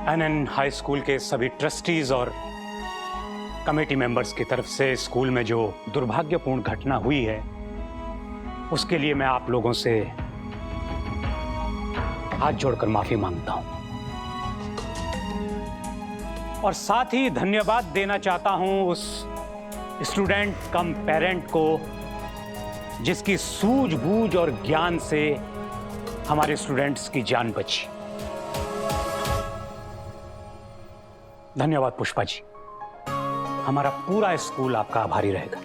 NN high school के सभी trustees और कमेटी मेंबर्स की तरफ से स्कूल में जो दुर्भाग्यपूर्ण घटना हुई है उसके लिए मैं आप लोगों से हाथ जोड़कर माफी मांगता हूं और साथ ही धन्यवाद देना चाहता हूं उस स्टूडेंट कम पेरेंट को जिसकी सूझबूझ और ज्ञान से हमारे स्टूडेंट्स की जान बची। धन्यवाद पुष्पा जी, हमारा पूरा स्कूल आपका आभारी रहेगा।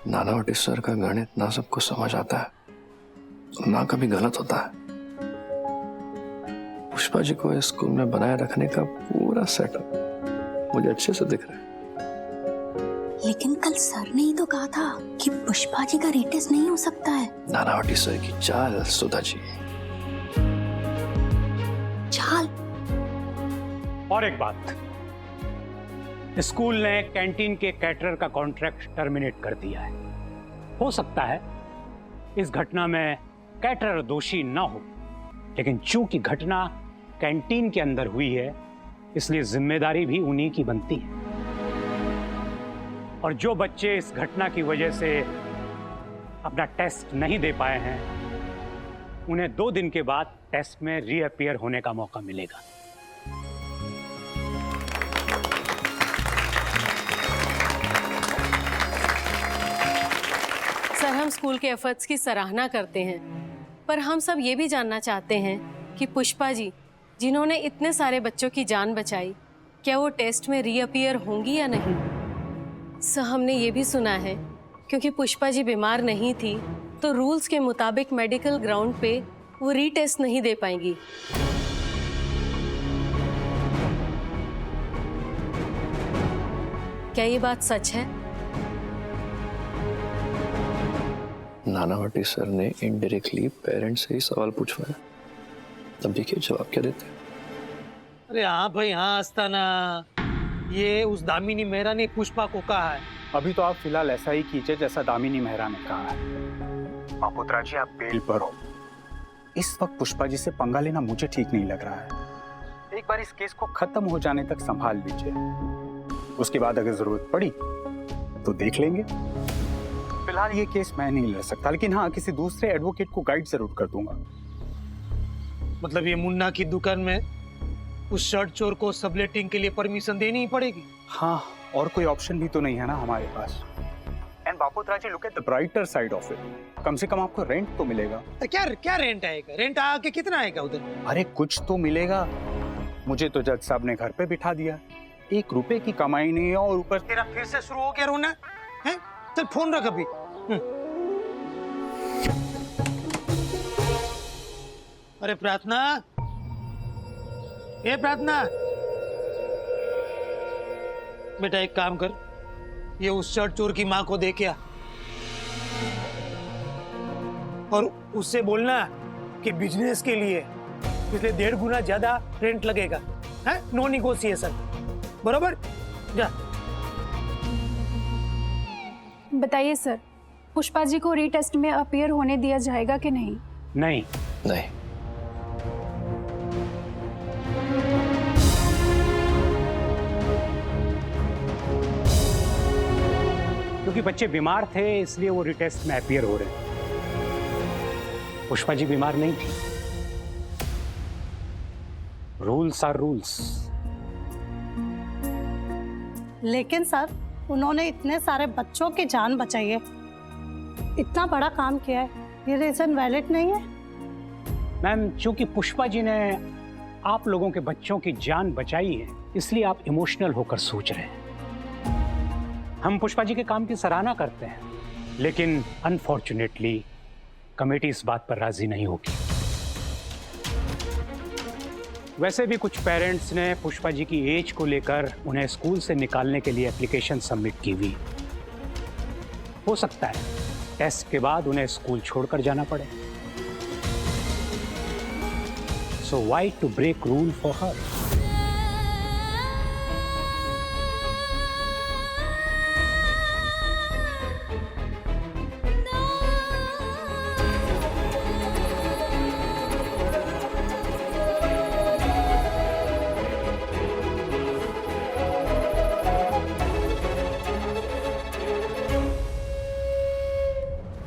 नानावटी सर का गणित ना सबको समझ आता है ना कभी गलत होता है। पुष्पा जी को इस स्कूल में बनाए रखने का पूरा सेटअप मुझे अच्छे से दिख रहा है। लेकिन कल सर ने ही तो कहा था कि पुष्पा जी का रीटेस्ट नहीं हो सकता है। नानावटी सर की चाल सुधा जी। चाल। और एक बात, स्कूल ने कैंटीन के कैटरर का कॉन्ट्रैक्ट टर्मिनेट कर दिया है। हो सकता है इस घटना में कैटरर दोषी ना हो, लेकिन चूंकि घटना कैंटीन के अंदर हुई है इसलिए जिम्मेदारी भी उन्हीं की बनती है। और जो बच्चे इस घटना की वजह से अपना टेस्ट नहीं दे पाए हैं उन्हें 2 दिन के बाद टेस्ट में रीअपियर होने का मौका मिलेगा। सर, हम स्कूल के एफर्ट्स की सराहना करते हैं, पर हम सब ये भी जानना चाहते हैं कि पुष्पा जी जिन्होंने इतने सारे बच्चों की जान बचाई, क्या वो टेस्ट में रीअपियर होंगी या नहीं। सर, हमने ये भी सुना है क्योंकि पुष्पा जी बीमार नहीं थी तो रूल्स के मुताबिक मेडिकल ग्राउंड पे वो रीटेस्ट नहीं दे पाएंगी। क्या ये बात सच है? नानावटी सर ने इनडायरेक्टली पेरेंट्स से ही सवाल पूछवाया। अब देखिए जवाब क्या देते हैं। अरे हाँ भाई हाँ आस्ताना, ये उस दामिनी मेहरा ने पुष्पा को कहा है। अभी तो आप फिलहाल ऐसा ही कीजिए जैसा दामिनी मेहरा ने कहा है। बापुत्रा जी, आप बेल पर हो। इस वक्त पुष्पा जी से पंगा लेना मुझे ठीक नहीं लग रहा है। एक बार इस केस को खत्म हो जाने तक संभाल लीजिए, उसके बाद अगर जरूरत पड़ी तो देख लेंगे। फिलहाल ये केस मैं नहीं लड़ सकता, लेकिन हाँ किसी दूसरे एडवोकेट को गाइड जरूर कर दूंगा। मतलब ये मुन्ना की दुकान में उस शर्ट चोर को सबलेटिंग के लिए परमिशन देनी ही पड़ेगी। हाँ, और कोई ऑप्शन भी तो नहीं है ना हमारे पास। एंड बापुत्रा ji, look at the brighter side of it. कम से कम आपको रेंट तो मिलेगा। तो क्या रेंट आएगा? रेंट आके कितना आएगा उधर? अरे कुछ तो मिलेगा। मुझे तो जज साहब ने घर पे बिठा दिया, 1 रुपए की कमाई नहीं है और ऊपर तेरा फिर से शुरू हो गया रोना है। चल फोन रख अभी। अरे प्रार्थना, ए प्रार्थना, बेटा एक काम कर, ये उस शर्ट चोर की माँ को दे के आ और उससे बोलना कि बिजनेस के लिए इसलिए 1.5 गुना ज्यादा रेंट लगेगा। है, नो निगोशिएशन, बरोबर? जा। बताइए सर, पुष्पा जी को रीटेस्ट में अपीयर होने दिया जाएगा कि नहीं? नहीं। नहीं। क्योंकि बच्चे बीमार थे इसलिए वो रिटेस्ट में अपीयर हो रहे हैं। पुष्पा जी बीमार नहीं थी। Rules are rules. लेकिन सर, उन्होंने इतने सारे बच्चों की जान बचाई है, इतना बड़ा काम किया है, ये रीजन वैलिड नहीं है? मैम, चूंकि पुष्पा जी ने आप लोगों के बच्चों की जान बचाई है इसलिए आप इमोशनल होकर सोच रहे हैं। हम पुष्पा जी के काम की सराहना करते हैं, लेकिन अनफॉर्चुनेटली कमेटी इस बात पर राजी नहीं होगी। वैसे भी कुछ पेरेंट्स ने पुष्पा जी की एज को लेकर उन्हें स्कूल से निकालने के लिए एप्लीकेशन सबमिट की हुई। हो सकता है टेस्ट के बाद उन्हें स्कूल छोड़कर जाना पड़े। So why to break rule for her?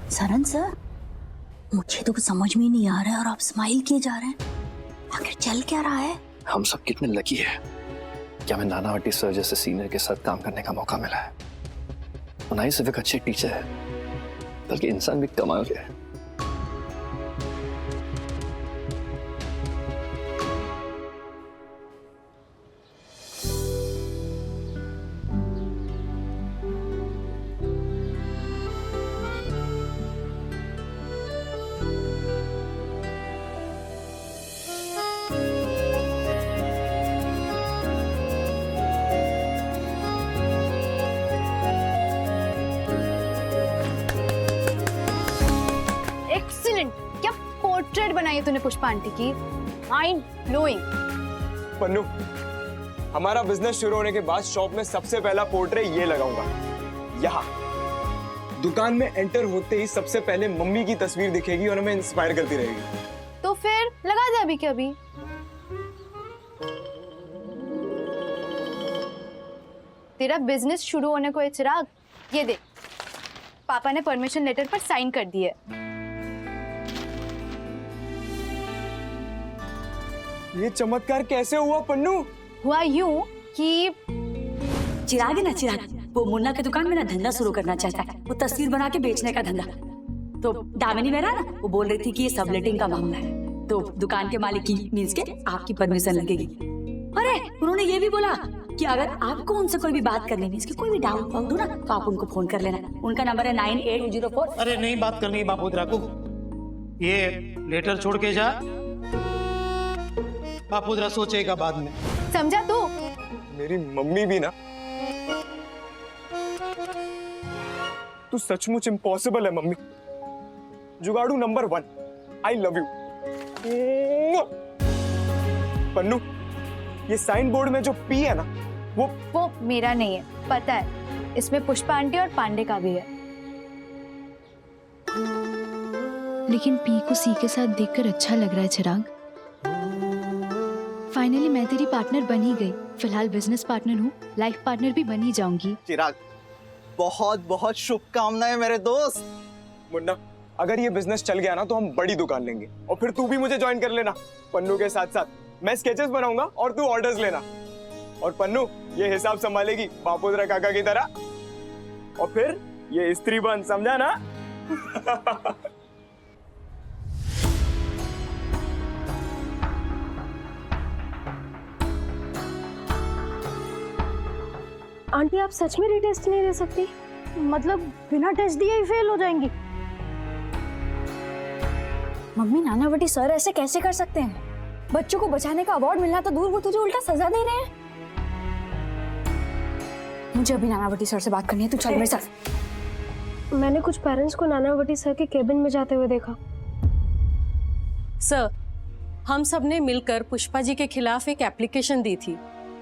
Saran sir, मुझे तो कुछ समझ में नहीं आ रहा है और आप स्माइल किए जा रहे हैं। आखिर चल क्या रहा है? हम सब कितने लकी है कि हमें नानावटी सर जैसे सीनियर के साथ काम करने का मौका मिला है। और ना ही सिर्फ एक अच्छे टीचर है बल्कि इंसान भी कमाल के है। एक्सीलेंट, क्या पोर्ट्रेट बनाई है तूने पुष्पा आंटी की, माइंड ब्लोइंग। पन्नू, हमारा बिजनेस शुरू होने के बाद शॉप में सबसे पहला पोर्ट्रेट ये लगाऊंगा, यहाँ। दुकान में एंटर होते ही सबसे पहले मम्मी की तस्वीर दिखेगी और हमें इंस्पायर करती रहेगी। तो फिर लगा दे अभी के अभी। तेरा बिजनेस शुरू होने को है चिराग, ये देख, पापा ने परमिशन लेटर पर साइन कर दिए। ये चमत्कार कैसे हुआ पन्नू? हुआ यूं कि चिराग है ना, चिराग वो मुन्ना की दुकान में ना धंधा शुरू करना चाहता है, वो तस्वीर बना के बेचने का धंधा। तो दामिनी मेहरा ना, वो बोल रही थी कि ये सबलेटिंग का मामला है, तो दुकान के मालिक की मींस के आपकी परमिशन लगेगी। अरे उन्होंने ये भी बोला कि अगर आपको उनसे कोई भी बात करनी है, इसकी कोई भी डाउट हो ना, तो आप उनको फोन कर लेना। उनका नंबर है 9804। अरे नहीं बात करनी है बापूद्रा को, ये लेटर छोड़ के जा, बापूद्रा सोचेगा बाद में। समझा तू? मेरी मम्मी भी ना, तू सचमुच इम्पॉसिबल है मम्मी। जुगाड़ू number 1, I love you. Pannu, ये साइन बोर्ड में जो पी है ना, वो मेरा नहीं है, पता है, इसमें पुष्पा आंटी और पांडे का भी है। लेकिन पी को सी के साथ देखकर अच्छा लग रहा है चिराग। फाइनली मैं तेरी पार्टनर बन ही गई। फिलहाल बिजनेस पार्टनर हूँ, लाइफ पार्टनर भी बन ही जाऊंगी। चिराग, बहुत बहुत शुभकामनाएं मेरे दोस्त। मुन्ना, अगर ये बिजनेस चल गया ना तो हम बड़ी दुकान लेंगे और फिर तू भी मुझे ज्वाइन कर लेना पन्नू के साथ साथ। मैं स्केचेस बनाऊंगा और तू ऑर्डर्स लेना, और पन्नू ये हिसाब संभालेगी बापूद्रा काका की तरह, और फिर ये स्त्री बन, समझा ना? आंटी आप सच में रीटेस्ट नहीं दे सकती? मतलब बिना टेस्ट दिए ही फेल हो जाएंगी? मम्मी, नानावटी सर ऐसे कैसे कर सकते हैं? बच्चों को बचाने का अवार्ड मिलना तो दूर, वो तुझे उल्टा सजा दे रहे हैं। मुझे अभी नानावटी सर से बात करनी है, तू चल मेरे साथ। मैंने कुछ पेरेंट्स को नानावटी सर के केबिन में जाते हुए देखा। सर, हम सब ने मिलकर पुष्पा जी के खिलाफ एक एप्लीकेशन दी थी।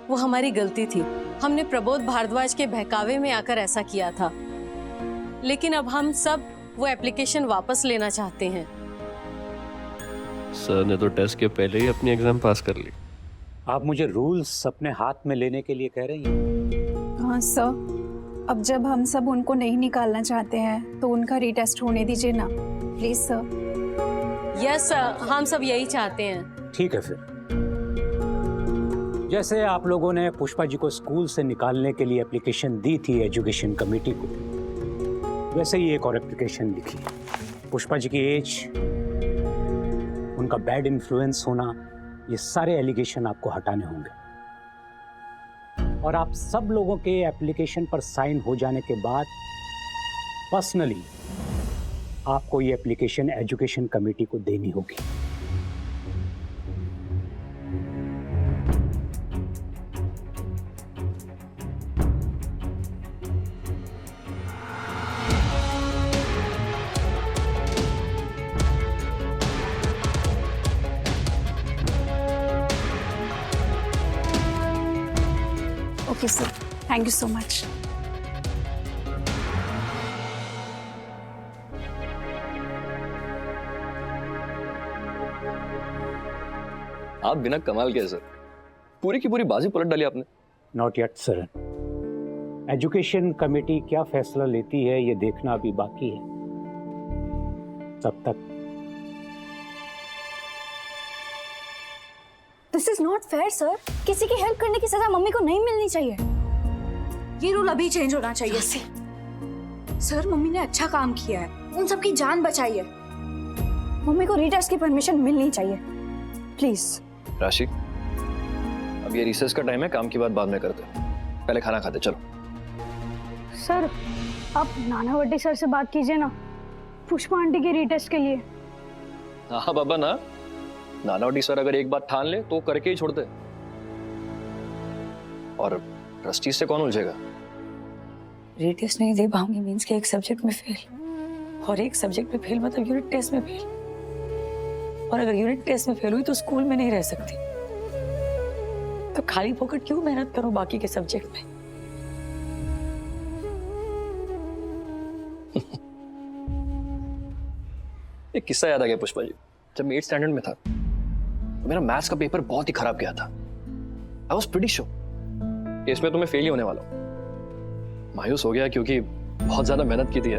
वो हमारी गलती थी, हमने प्रबोध भारद्वाज के बहकावे में आकर ऐसा किया था। लेकिन अब हम सब वो एप्लीकेशन वापस लेना चाहते हैं। सर ने तो टेस्ट के पहले ही अपनी एग्जाम पास कर ली। आप मुझे रूल्स अपने हाथ में लेने के लिए कह रही हैं? हाँ सर, अब जब हम सब उनको नहीं निकालना चाहते हैं तो उनका रीटेस्ट होने दीजिए ना, प्लीज सर। यस सर, हम सब यही चाहते हैं। ठीक है, फिर जैसे आप लोगों ने पुष्पा जी को स्कूल से निकालने के लिए एप्लीकेशन दी थी एजुकेशन कमेटी को, वैसे ही एक और एप्लीकेशन लिखी। पुष्पा जी की एज, उनका बैड इन्फ्लुएंस होना, ये सारे एलिगेशन आपको हटाने होंगे। और आप सब लोगों के एप्लीकेशन पर साइन हो जाने के बाद पर्सनली आपको ये एप्लीकेशन एजुकेशन कमेटी को देनी होगी। Thank you sir, thank you so much. आप बिना कमाल के सर, पूरी की पूरी बाजी पलट डाली आपने। Not yet sir. Education committee क्या फैसला लेती है ये देखना अभी बाकी है। तब तक this is not fair sir. किसी की हेल्प करने की सजा मम्मी को नहीं मिलनी चाहिए। ये रूल अभी चेंज होना चाहिए। सर मम्मी ने अच्छा काम किया है, उन सबकी जान बचाई है। मम्मी को रीटेस्ट की परमिशन मिलनी चाहिए प्लीज। राशि, अब ये रिसेस का टाइम है, काम की बात बाद में करते हैं, पहले खाना खाते। चलो सर आप नानावटी सर से बात कीजिए ना, पुष्पा आंटी के रीटेस्ट के लिए। हाँ बाबा ना, नानावटी सर अगर एक बात ठान ले तो करके ही छोड़ते। और ट्रस्टी से कौन उलझेगा? रीटेस्ट नहीं दे पाऊंगी मींस के एक सब्जेक्ट में फेल, और एक सब्जेक्ट में फेल मतलब यूनिट टेस्ट में फेल, और अगर यूनिट टेस्ट में फेल हुई तो स्कूल में नहीं रह सकती। तो खाली फोकट क्यों मेहनत करूं बाकी के सब्जेक्ट में? एक किस्सा याद आ गया पुष्पा जी। जब मैं 8th स्टैंडर्ड में था तो मेरा मैथ्स का पेपर बहुत ही खराब गया था। आई वॉज प्रीटी श्योर कि इसमें तो मैं फेल ही होने वाला हूँ। मायूस हो गया क्योंकि बहुत ज्यादा मेहनत की थी।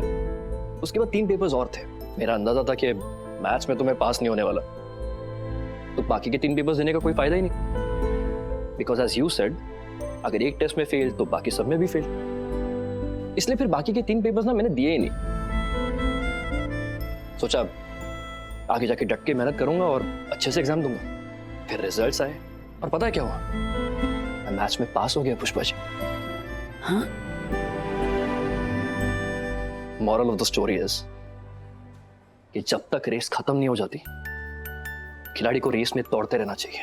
उसके बाद 3 पेपर्स और थे। मेरा अंदाजा था कि मैथ्स में तो मैं पास नहीं होने वाला, तो बाकी के 3 पेपर्स देने का कोई फायदा ही नहीं। बिकॉज एज यू सेड, अगर एक टेस्ट में फेल तो बाकी सब में भी फेल। इसलिए फिर बाकी के 3 पेपर्स ना मैंने दिए ही नहीं। सोचा आगे जाके डट के मेहनत करूंगा और अच्छे से एग्जाम दूंगा। फिर रिजल्ट्स आए और पता है क्या हुआ? मैं मैथ्स में पास हो गया पुष्पा जी। हाँ? Moral of the story is कि जब तक रेस खत्म नहीं हो जाती, खिलाड़ी को रेस में दौड़ते रहना चाहिए।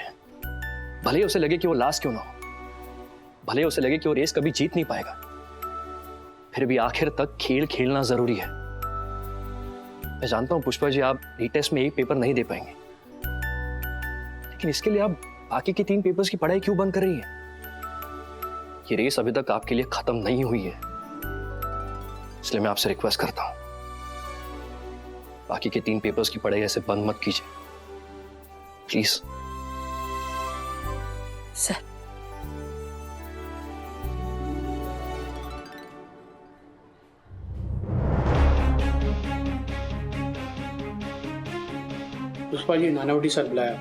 भले ही उसे लगे कि वो लास्ट क्यों ना हो, भले ही उसे लगे कि वो रेस कभी जीत नहीं पाएगा, फिर भी आखिर तक खेल खेलना जरूरी है। मैं जानता हूं पुष्पा जी, आप रीटेस्ट में एक पेपर नहीं दे पाएंगे, लेकिन इसके लिए आप बाकी के 3 पेपर्स की पढ़ाई क्यों बंद कर रही है? ये रेस अभी तक आपके लिए खत्म नहीं हुई है। इसलिए मैं आपसे रिक्वेस्ट करता हूं, बाकी के 3 पेपर्स की पढ़ाई ऐसे बंद मत कीजिए please. Sir Pushpa ji, Nanavati sir बुलाया।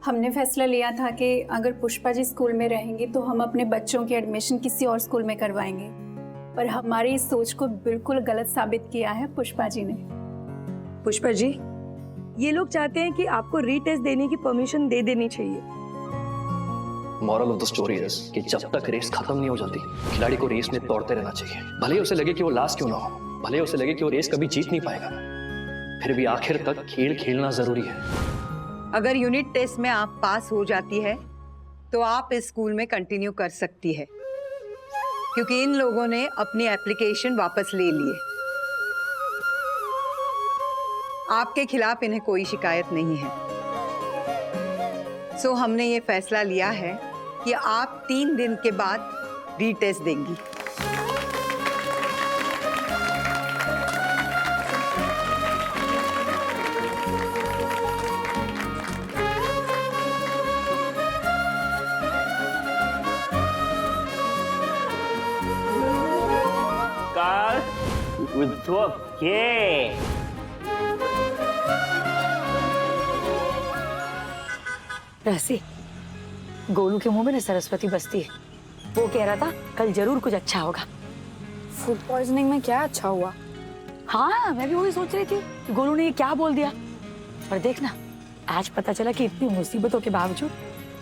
हमने फैसला लिया था कि अगर पुष्पा जी स्कूल में रहेंगी तो हम अपने बच्चों की एडमिशन किसी और स्कूल में करवाएंगे, पर हमारी इस सोच को बिल्कुल गलत साबित किया है पुष्पा जी ने। पुष्पा जी, ये लोग चाहते हैं कि आपको रीटेस्ट देने की परमिशन दे देनी चाहिए। Moral of the story is कि जब तक रेस खत्म नहीं हो जाती, खिलाड़ी को रेस में दौड़ते रहना चाहिए। भले ही उसे लगे कि वो लास्ट क्यों ना हो, भले ही उसे लगे कि वो रेस कभी जीत नहीं पाएगा, फिर भी आखिर तक खेल खेलना जरूरी है। अगर यूनिट टेस्ट में आप पास हो जाती है तो आप इस स्कूल में कंटिन्यू कर सकती है, क्योंकि इन लोगों ने अपनी एप्लीकेशन वापस ले ली है। आपके खिलाफ इन्हें कोई शिकायत नहीं है। सो हमने ये फैसला लिया है कि आप 3 दिन के बाद रीटेस्ट देंगी। राशि, गोलू के मुंह में ना सरस्वती बसती है। वो कह रहा था कल जरूर कुछ अच्छा होगा। फूड पॉइजनिंग में क्या अच्छा हुआ? हाँ, मैं भी वही सोच रही थी कि गोलू ने ये क्या बोल दिया। पर देखना, आज पता चला कि इतनी मुसीबतों के बावजूद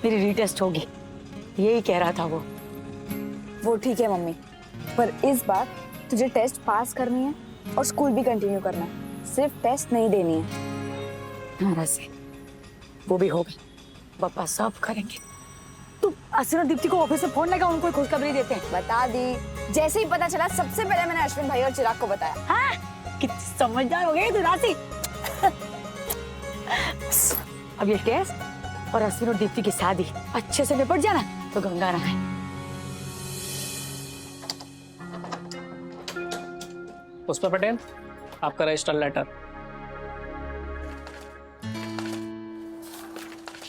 मेरी रीटेस्ट होगी। यही कह रहा था वो ठीक है मम्मी, पर इस बार तुझे टेस्ट पास करनी है और स्कूल भी कंटिन्यू करना है, सिर्फ टेस्ट नहीं देनी है। हाँ राशि, वो भी होगा, पापा सब करेंगे। तू अश्विन और दीप्ति को ऑफिस में फोन लगा, उनको कोई खुशखबरी देते हैं। बता दी, जैसे ही पता चला सबसे पहले मैंने अश्विन भाई और चिराग को बताया। हाँ, कितनी समझदार हो गई तू राशि। अब ये केस और अश्विन और दीप्ति की शादी अच्छे से निपट जाना तो गंगा नहाए। पुष्पा पटेल, आपका रजिस्टर लेटर।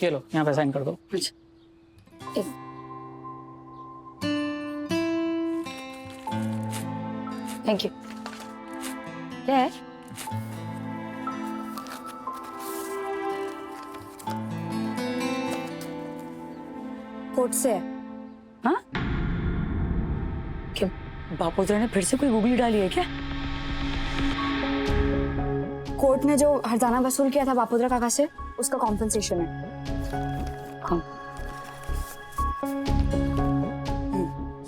ये लो, यहाँ पे साइन कर दो। Thank you. क्या है? कोर्ट से है। हाँ? क्या बापोद्रा ने फिर से कोई गुगली डाली है क्या? कोर्ट ने जो हर्जाना वसूल किया था बापोद्रा काका से, उसका कॉम्पेंसेशन है।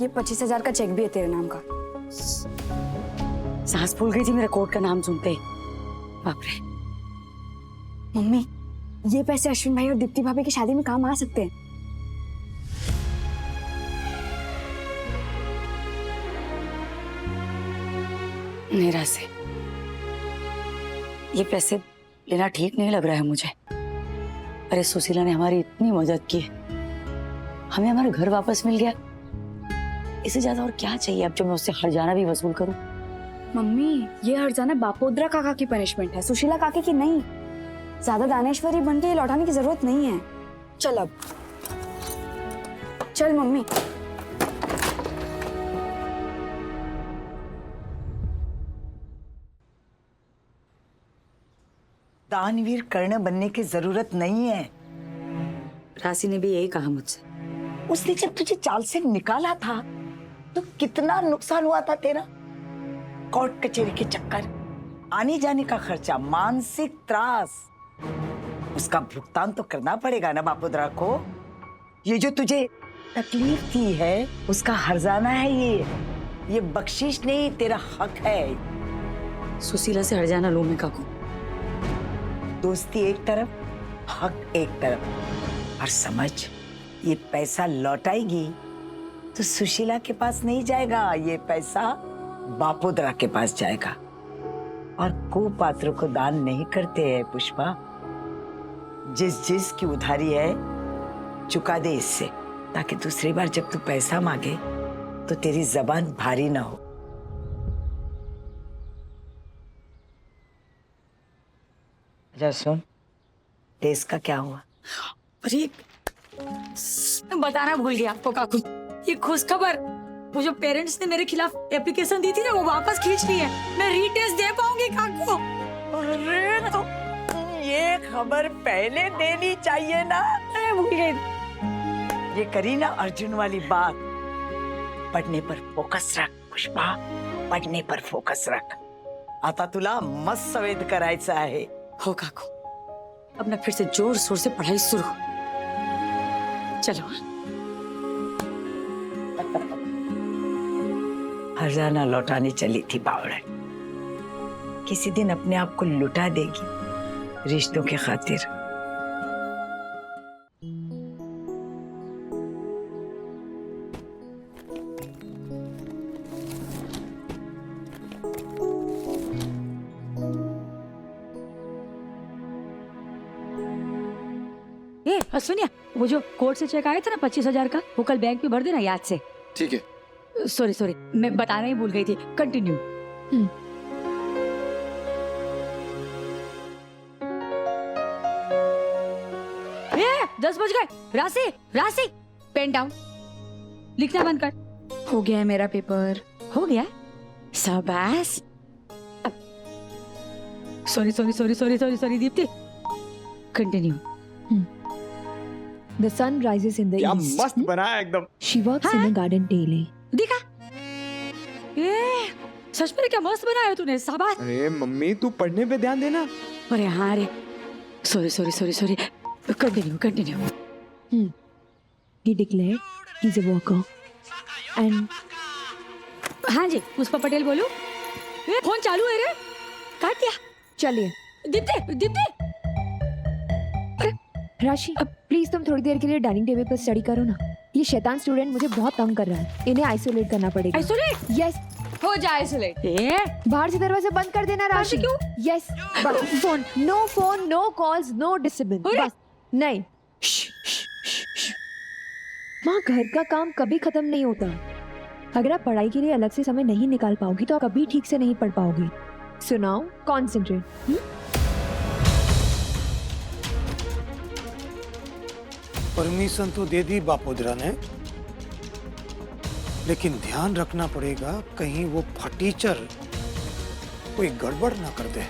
ये 25,000 का चेक भी है तेरे नाम का। सांस फूल गई थी मेरा कोर्ट का नाम सुनते ही। बाप रे। मम्मी, ये पैसे अश्विन भाई और दीप्ति भाभी की शादी में काम आ सकते हैं। मेरा से ये पैसे लेना ठीक नहीं लग रहा है मुझे। अरे सुशीला ने हमारी इतनी मदद की, हमें हमारा घर वापस मिल गया, इससे ज्यादा और क्या चाहिए अब जो मैं उससे हर्जाना भी वसूल करूं। मम्मी, ये हर्जाना बापोद्रा काका की पनिशमेंट है, सुशीला काकी की नहीं। ज्यादा दानेश्वरी बन के ये लौटाने की जरूरत नहीं है। चल अब चल मम्मी। दानवीर कर्ण बनने की जरूरत नहीं है। राशि ने भी यही कहा मुझसे। उसने जब तुझे चाल से निकाला था तो कितना नुकसान हुआ था तेरा। कोर्ट कचहरी के चक्कर, आने जाने का खर्चा, मानसिक त्रास, उसका भुगतान तो करना पड़ेगा ना बापोद्रा को। ये जो तुझे तकलीफ दी है उसका हर्जाना है ये बख्शिश नहीं, तेरा हक है। सुशीला से हर्जाना लो मैं काकू। दोस्ती एक तरफ, हक एक तरफ। और समझ, ये पैसा लौटाएगी तो सुशीला के पास नहीं जाएगा, ये पैसा बापोद्रा के पास जाएगा। और कुपात्रों को दान नहीं करते हैं पुष्पा। जिस की उधारी है चुका दे इससे, ताकि दूसरी बार जब तू पैसा मांगे तो तेरी जबान भारी ना हो। अच्छा सुन, टेस्ट का क्या हुआ? अरे बताना भूल गया आपको काकू, ये खुश खबर, वो जो पेरेंट्स ने मेरे खिलाफ एप्लीकेशन दी थी ना, वो वापस खींच ली है। मैं रीटेस्ट दे पाऊंगी काकू। अरे तो ये खबर पहले देनी चाहिए ना। अरे भूल गई। ये करी ना अर्जुन वाली बात। पढ़ने पर फोकस रख पुष्पा, पढ़ने पर फोकस रख। आता तुला मस्त सवेद करायचं आहे। हो काकू, अब ना फिर से जोर शोर से पढ़ाई शुरू। चलो। हर्जाना लौटाने चली थी बावड़न, किसी दिन अपने आप को लुटा देगी रिश्तों के खातिर। सुनिए, वो जो कोर्ट से चेक आया था ना 25,000 का, वो कल बैंक में भर देना याद से। ठीक है। सॉरी, मैं बताना ही भूल गई थी। कंटिन्यू। ये 10 बज गए। राशि पेन डाउन, लिखना बंद कर। हो गया है मेरा पेपर। हो गया? शाबाश। Sorry Deepti, continue. The sun rises in the क्या east. मस्त बनाया एकदम। She walks in the garden daily. देखा? ये सच में क्या मस्त बनाया तूने, शाबाश। अरे मम्मी तू पढ़ने पे ध्यान देना। अरे हाँ रे, sorry. Continue. He declared he's a worker. And हाँ जी, पुष्पा पटेल बोलूं? ये फोन चालू है रे, काट दिया। चलिए। दीप्ति। राशि, अब प्लीज तुम थोड़ी देर के लिए डाइनिंग टेबल पर स्टडी करो ना। ये शैतान स्टूडेंट मुझे बहुत तंग कर रहा है, इन्हें आइसोलेट करना पड़ेगा। आइसोलेट? यस। हो जाए आइसोलेट। बाहर से दरवाजा बंद कर देना राशि। क्यों? Yes. Phone, no calls, no disturbance. बस नहीं। माँ, घर का काम कभी खत्म नहीं होता। अगर आप पढ़ाई के लिए अलग से समय नहीं निकाल पाओगी तो आप कभी ठीक से नहीं पढ़ पाओगी। सुनाओ, कॉन्सेंट्रेट। परमिशन तो दे दी बापोदरा ने, लेकिन ध्यान रखना पड़ेगा कहीं वो फटीचर कोई गड़बड़ ना कर दे।